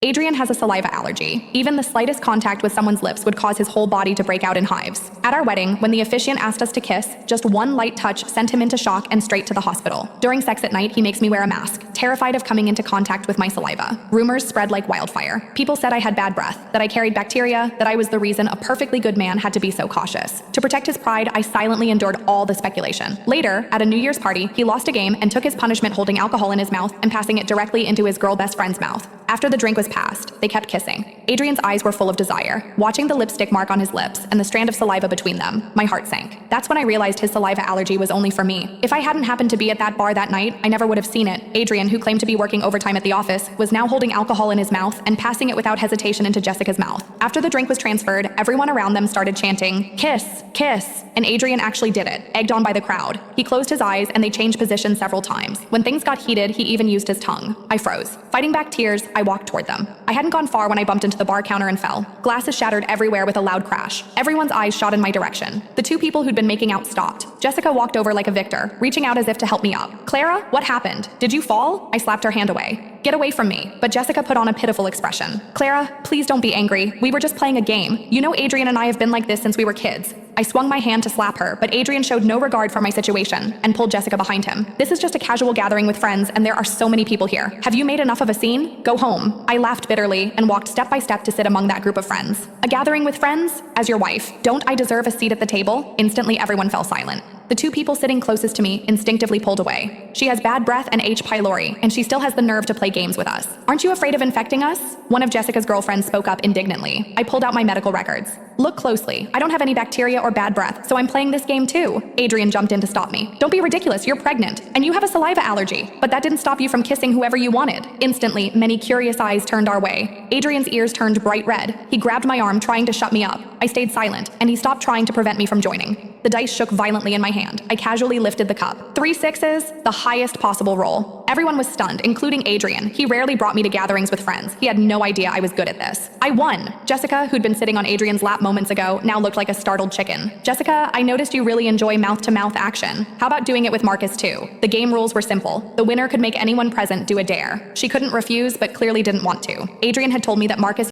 Adrian has a saliva allergy. Even the slightest contact with someone's lips would cause his whole body to break out in hives. At our wedding, when the officiant asked us to kiss, just one light touch sent him into shock and straight to the hospital. During sex at night, he makes me wear a mask, terrified of coming into contact with my saliva. Rumors spread like wildfire. People said I had bad breath, that I carried bacteria, that I was the reason a perfectly good man had to be so cautious. To protect his pride, I silently endured all the speculation. Later, at a New Year's party, he lost a game and took his punishment holding alcohol in his mouth and passing it directly into his girl best friend's mouth. After the drink was passed, they kept kissing. Adrian's eyes were full of desire. Watching the lipstick mark on his lips and the strand of saliva between them, my heart sank. That's when I realized his saliva allergy was only for me. If I hadn't happened to be at that bar that night, I never would have seen it. Adrian, who claimed to be working overtime at the office, was now holding alcohol in his mouth and passing it without hesitation into Jessica's mouth. After the drink was transferred, everyone around them started chanting, "Kiss, kiss," and Adrian actually did it, egged on by the crowd. He closed his eyes and they changed positions several times. When things got heated, he even used his tongue. I froze. Fighting back tears, I walked toward them. I hadn't gone far when I bumped into the bar counter and fell. Glasses shattered everywhere with a loud crash. Everyone's eyes shot in my direction. The two people who'd been making out stopped. Jessica walked over like a victor, reaching out as if to help me up. "Clara, what happened? Did you fall?" I slapped her hand away. "Get away from me." But Jessica put on a pitiful expression. "Clara, please don't be angry. We were just playing a game. You know Adrian and I have been like this since we were kids." I swung my hand to slap her, but Adrian showed no regard for my situation and pulled Jessica behind him. "This is just a casual gathering with friends and there are so many people here. Have you made enough of a scene? Go home." I laughed bitterly and walked step by step to sit among that group of friends. "A gathering with friends? As your wife, don't I deserve a seat at the table?" Instantly everyone fell silent. The two people sitting closest to me instinctively pulled away. "She has bad breath and H. pylori, and she still has the nerve to play games with us. Aren't you afraid of infecting us?" One of Jessica's girlfriends spoke up indignantly. I pulled out my medical records. "Look closely. I don't have any bacteria or bad breath, so I'm playing this game too." Adrian jumped in to stop me. "Don't be ridiculous, you're pregnant, and you have a saliva allergy. But that didn't stop you from kissing whoever you wanted." Instantly, many curious eyes turned our way. Adrian's ears turned bright red. He grabbed my arm, trying to shut me up. I stayed silent, and he stopped trying to prevent me from joining. The dice shook violently in my hand. I casually lifted the cup. 3 sixes, the highest possible roll. Everyone was stunned, including Adrian. He rarely brought me to gatherings with friends. He had no idea I was good at this. I won. Jessica, who'd been sitting on Adrian's lap moments ago, now looked like a startled chicken. "Jessica, I noticed you really enjoy mouth-to-mouth action. How about doing it with Marcus too?" The game rules were simple. The winner could make anyone present do a dare. She couldn't refuse, but clearly didn't want to. Adrian had told me that Marcus